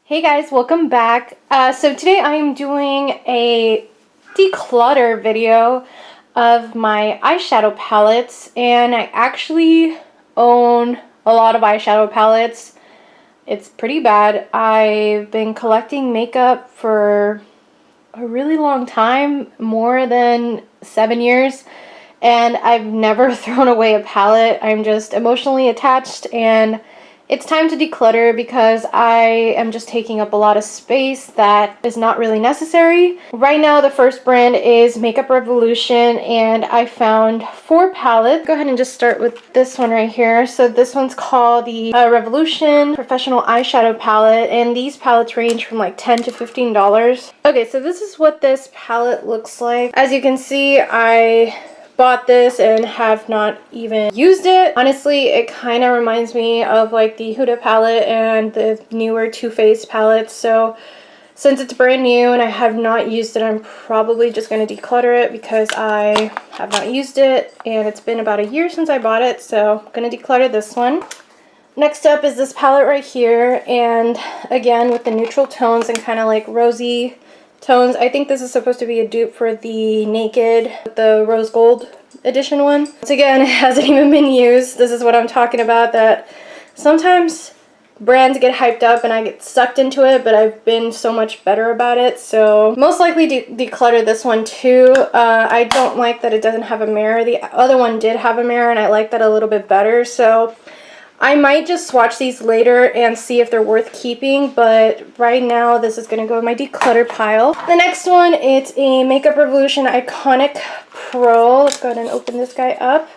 Hey guys, welcome back. So today I am doing a declutter video of my eyeshadow palettes, and I actually own a lot of eyeshadow palettes. It's pretty bad. I've been collecting makeup for a really long time, more than 7 years, and I've never thrown away a palette. I'm just emotionally attached, and it's time to declutter because I am just taking up a lot of space that is not really necessary. Right now, the first brand is Makeup Revolution, and I found 4 palettes. Go ahead and just start with this one right here. So this one's called the Revolution Professional Eyeshadow Palette, and these palettes range from like $10 to $15. Okay, so this is what this palette looks like. As you can see, I bought this and have not even used it. Honestly, it kind of reminds me of like the Huda palette and the newer Too Faced palettes. So since it's brand new and I have not used it, I'm probably just going to declutter it because I have not used it and it's been about a year since I bought it. So I'm going to declutter this one. Next up is this palette right here, and again with the neutral tones and kind of like rosy tones. I think this is supposed to be a dupe for the Naked, the rose gold edition one. Once again, it hasn't even been used. This is what I'm talking about, that sometimes brands get hyped up and I get sucked into it, but I've been so much better about it. So most likely declutter this one too. I don't like that it doesn't have a mirror. The other one did have a mirror and I like that a little bit better. So I might just swatch these later and see if they're worth keeping, but right now this is going to go in my declutter pile. The next one, it's a Makeup Revolution Iconic Pro. Let's go ahead and open this guy up.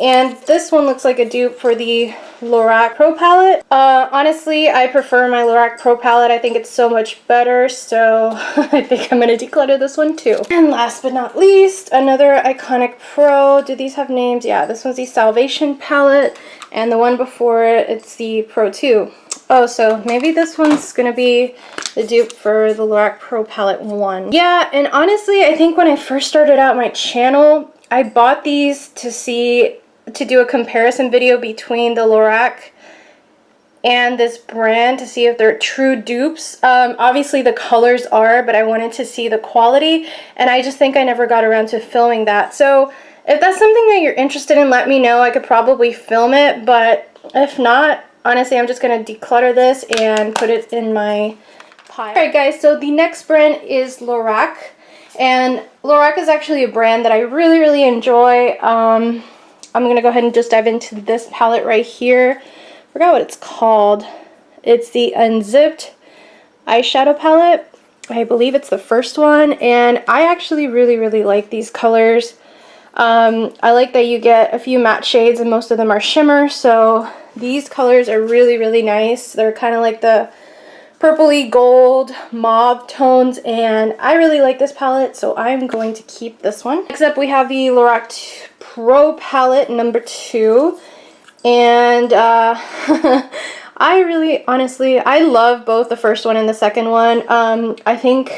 And this one looks like a dupe for the Lorac Pro palette. Honestly, I prefer my Lorac Pro palette. I think it's so much better, so I think I'm going to declutter this one too. And last but not least, another Iconic Pro. Do these have names? Yeah, this one's the Salvation palette, and the one before it, it's the Pro 2. Oh, so maybe this one's going to be the dupe for the Lorac Pro Palette 1. Yeah, and honestly, I think when I first started out my channel, I bought these to do a comparison video between the Lorac and this brand to see if they're true dupes. Obviously the colors are, but I wanted to see the quality, and I just think I never got around to filming that. So if that's something that you're interested in, let me know. I could probably film it, but if not, honestly, I'm just going to declutter this and put it in my pile. Alright guys, so the next brand is Lorac, and Lorac is actually a brand that I really enjoy. I'm going to go ahead and just dive into this palette right here. I forgot what it's called. It's the Unzipped Eyeshadow Palette. I believe it's the first one, and I actually really like these colors. I like that you get a few matte shades and most of them are shimmer, so these colors are really nice. They're kind of like the purpley gold mauve tones, and I really like this palette, so I'm going to keep this one. Next up we have the Lorac Pro palette number 2, and honestly I love both the first one and the second one. I think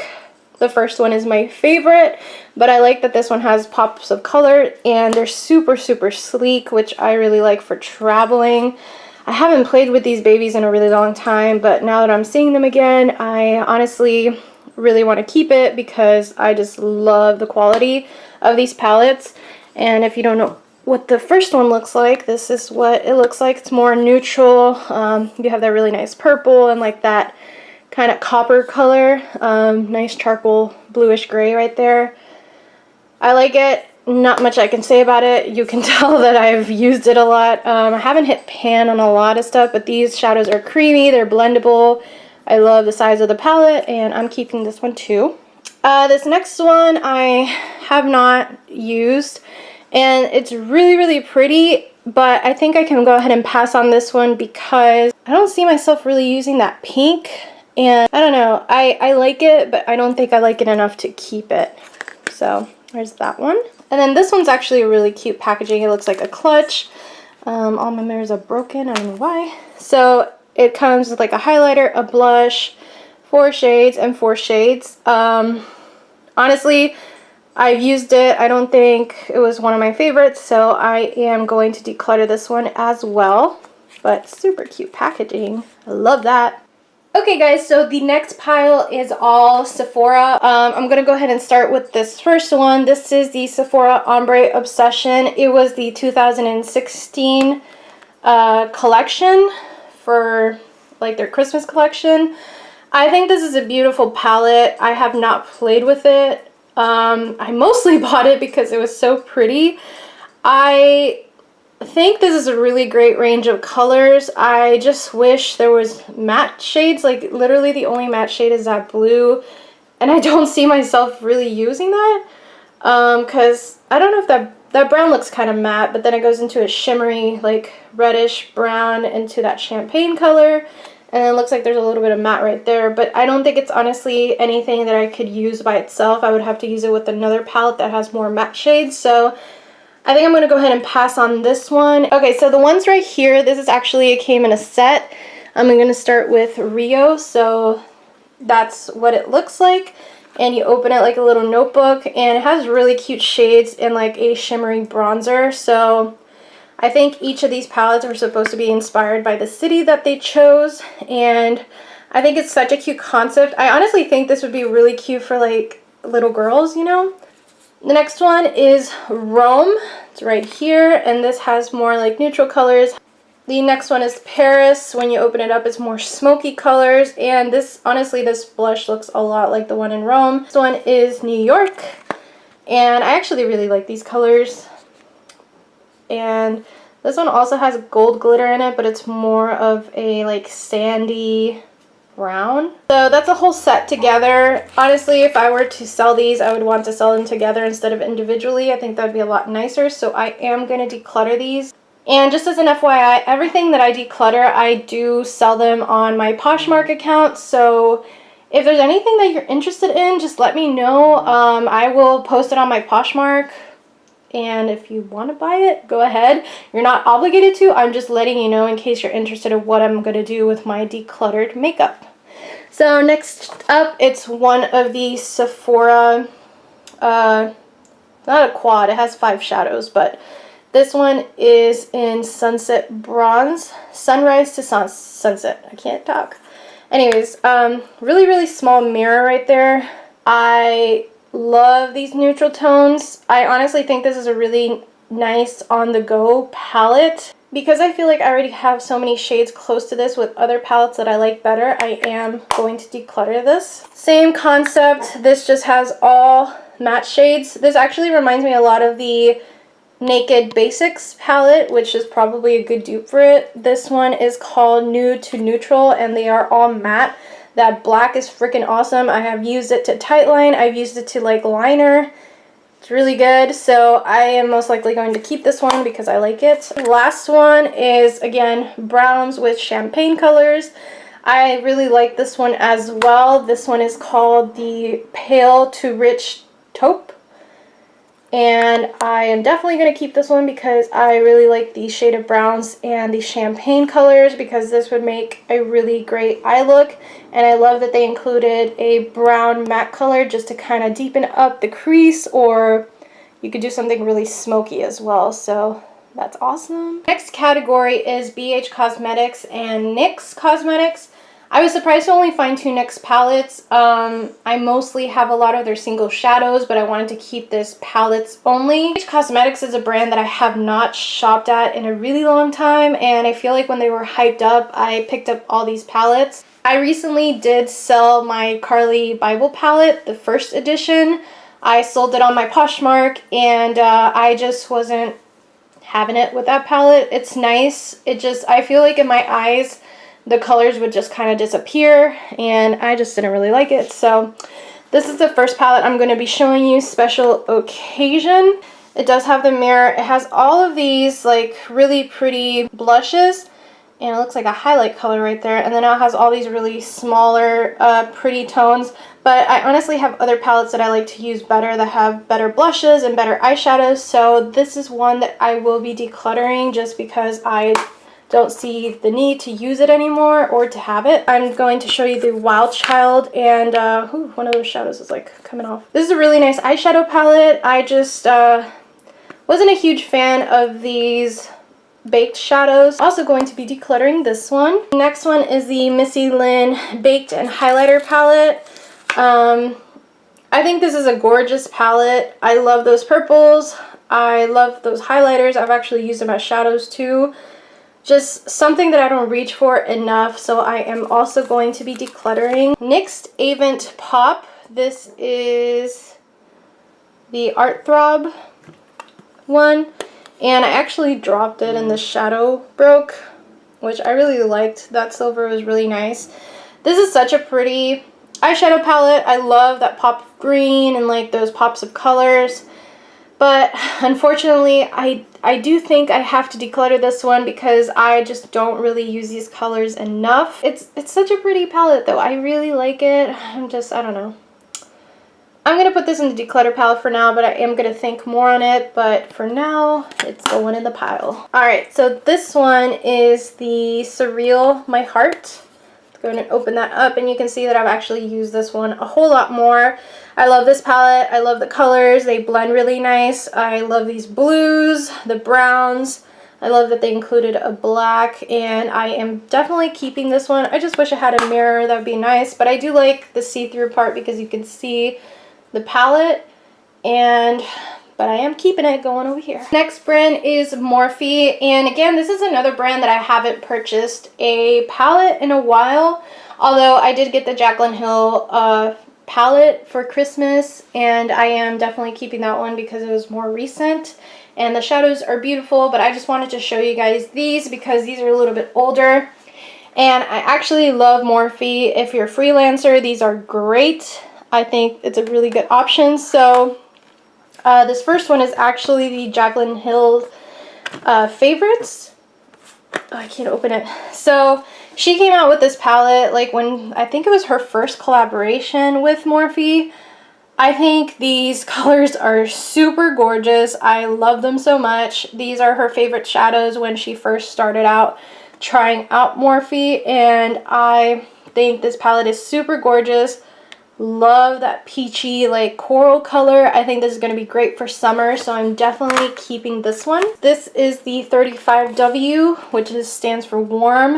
the first one is my favorite, but I like that this one has pops of color and they're super sleek, which I really like for traveling. I haven't played with these babies in a really long time, but now that I'm seeing them again, I honestly really want to keep it because I just love the quality of these palettes. And if you don't know what the first one looks like, this is what it looks like. It's more neutral. You have that really nice purple and like that kind of copper color. Nice charcoal bluish gray right there. I like it. Not much I can say about it. You can tell that I've used it a lot. I haven't hit pan on a lot of stuff, but these shadows are creamy. They're blendable. I love the size of the palette, and I'm keeping this one too. This next one I have not used, and it's really pretty, but I think I can go ahead and pass on this one because I don't see myself really using that pink, and I don't know, I like it, but I don't think I like it enough to keep it. So there's that one. And then this one's actually a really cute packaging. It looks like a clutch. All my mirrors are broken, I don't know why. So it comes with like a highlighter, a blush, 4 shades, and 4 shades. Honestly, I've used it. I don't think it was one of my favorites, so I am going to declutter this one as well. But super cute packaging. I love that. Okay guys, so the next pile is all Sephora. I'm gonna go ahead and start with this first one. This is the Sephora Ombre Obsession. It was the 2016 collection for like their Christmas collection. I think this is a beautiful palette. I have not played with it. I mostly bought it because it was so pretty. I think this is a really great range of colors. I just wish there was matte shades. Like literally the only matte shade is that blue, and I don't see myself really using that because I don't know if that brown looks kind of matte, but then it goes into a shimmery like reddish brown into that champagne color, and it looks like there's a little bit of matte right there, but I don't think it's honestly anything that I could use by itself. I would have to use it with another palette that has more matte shades, so I think I'm going to go ahead and pass on this one. Okay, so the ones right here, this is actually, it came in a set. I'm going to start with Rio, so that's what it looks like. And you open it like a little notebook, and it has really cute shades in like a shimmery bronzer. So I think each of these palettes are supposed to be inspired by the city that they chose, and I think it's such a cute concept. I honestly think this would be really cute for like little girls, you know? The next one is Rome. It's right here, and this has more like neutral colors. The next one is Paris. When you open it up, it's more smoky colors, and this, honestly, this blush looks a lot like the one in Rome. This one is New York, and I actually really like these colors. And this one also has gold glitter in it, but it's more of a like sandy brown. So that's a whole set together. Honestly, if I were to sell these, I would want to sell them together instead of individually. I think that'd be a lot nicer, so I am going to declutter these. And just as an FYI, everything that I declutter, I do sell them on my Poshmark account, so if there's anything that you're interested in, just let me know. I will post it on my Poshmark, and if you want to buy it, go ahead. You're not obligated to. I'm just letting you know in case you're interested in what I'm going to do with my decluttered makeup. So next up, it's one of the Sephora, not a quad, it has 5 shadows, but this one is in Sunset Bronze, Sunrise to Sunset. I can't talk. Anyways, really, really small mirror right there. I love these neutral tones. I honestly think this is a really nice on-the-go palette. Because I feel like I already have so many shades close to this with other palettes that I like better, I am going to declutter this. Same concept. This just has all matte shades. This actually reminds me a lot of the Naked Basics palette, which is probably a good dupe for it. This one is called Nude to Neutral, and they are all matte. That black is freaking awesome. I have used it to tightline. I've used it to like liner. It's really good, so I am most likely going to keep this one because I like it. The last one is, again, browns with champagne colors. I really like this one as well. This one is called the Pale to Rich Taupe. And I am definitely going to keep this one because I really like the shade of browns and the champagne colors, because this would make a really great eye look. And I love that they included a brown matte color just to kind of deepen up the crease, or you could do something really smoky as well. So that's awesome. Next category is BH Cosmetics and NYX Cosmetics. I was surprised to only find 2 NYX palettes. I mostly have a lot of their single shadows, but I wanted to keep this palettes only. BH Cosmetics is a brand that I have not shopped at in a really long time, and I feel like when they were hyped up, I picked up all these palettes. I recently did sell my Carly Bible palette, the first edition. I sold it on my Poshmark, and I just wasn't having it with that palette. It's nice. It just, I feel like in my eyes, the colors would just kind of disappear, and I just didn't really like it. So this is the first palette I'm going to be showing you, Special Occasion. It does have the mirror. It has all of these like really pretty blushes, and it looks like a highlight color right there, and then it has all these really smaller pretty tones. But I honestly have other palettes that I like to use better that have better blushes and better eyeshadows, so this is one that I will be decluttering just because I don't see the need to use it anymore or to have it. I'm going to show you the Wild Child, and one of those shadows is like coming off. This is a really nice eyeshadow palette. I just wasn't a huge fan of these baked shadows. Also going to be decluttering this one. Next one is the Missy Lynn Baked and Highlighter palette. I think this is a gorgeous palette. I love those purples. I love those highlighters. I've actually used them as shadows too. Just something that I don't reach for enough, so I am also going to be decluttering. NYX Avent Pop. This is the Art Throb one, and I actually dropped it and the shadow broke, which I really liked. That silver was really nice. This is such a pretty eyeshadow palette. I love that pop of green and like those pops of colors. But unfortunately, I do think I have to declutter this one because I just don't really use these colors enough. It's such a pretty palette though. I really like it. I don't know. I'm going to put this in the declutter palette for now, but I am going to think more on it. But for now, it's going in the pile. Alright, so this one is the Surreal My Heart. Let's go ahead and open that up, and you can see that I've actually used this one a whole lot more. I love this palette. I love the colors. They blend really nice. I love these blues, the browns. I love that they included a black, and I am definitely keeping this one. I just wish I had a mirror. That would be nice, but I do like the see-through part because you can see the palette, but I am keeping it going over here. Next brand is Morphe, and again, this is another brand that I haven't purchased a palette in a while, although I did get the Jaclyn Hill palette for Christmas, and I am definitely keeping that one because it was more recent and the shadows are beautiful. But I just wanted to show you guys these because these are a little bit older, and I actually love Morphe. If you're a freelancer, these are great. I think it's a really good option. So this first one is actually the Jaclyn Hill favorites. Oh, I can't open it. So she came out with this palette like when I think it was her first collaboration with Morphe. I think these colors are super gorgeous. I love them so much. These are her favorite shadows when she first started out trying out Morphe, and I think this palette is super gorgeous. Love that peachy like coral color. I think this is going to be great for summer, so I'm definitely keeping this one. This is the 35W, which stands for warm.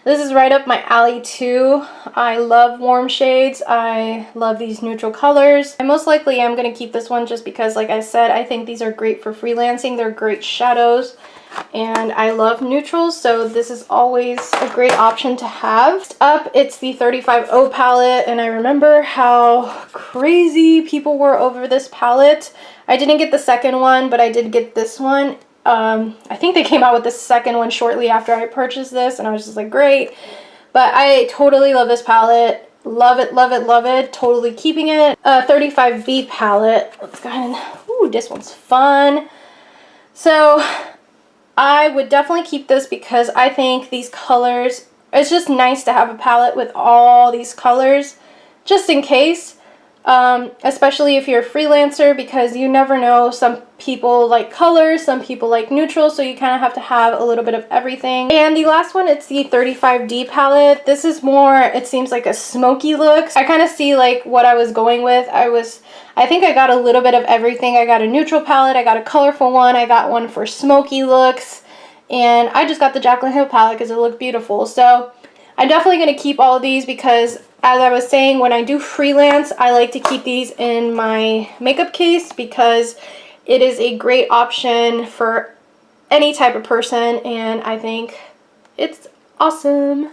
This is right up my alley too. I love warm shades. I love these neutral colors. I most likely am going to keep this one just because, like I said, I think these are great for freelancing. They're great shadows, and I love neutrals, so this is always a great option to have. Next up, it's the 35O palette, and I remember how crazy people were over this palette. I didn't get the second one, but I did get this one. I think they came out with the second one shortly after I purchased this, and I was just like, great. But I totally love this palette. Love it, love it, love it. Totally keeping it. 35V palette. Let's go ahead and, ooh, this one's fun. So I would definitely keep this because I think these colors, it's just nice to have a palette with all these colors just in case, especially if you're a freelancer, because you never know. Some people like colors, some people like neutrals, so you kind of have to have a little bit of everything. And the last one, it's the 35D palette. This is more, it seems like a smoky look. I kind of see like what I was going with. I think I got a little bit of everything. I got a neutral palette, I got a colorful one, I got one for smoky looks, and I just got the Jaclyn Hill palette because it looked beautiful. So I'm definitely going to keep all of these because, as I was saying, when I do freelance, I like to keep these in my makeup case because it is a great option for any type of person, and I think it's awesome.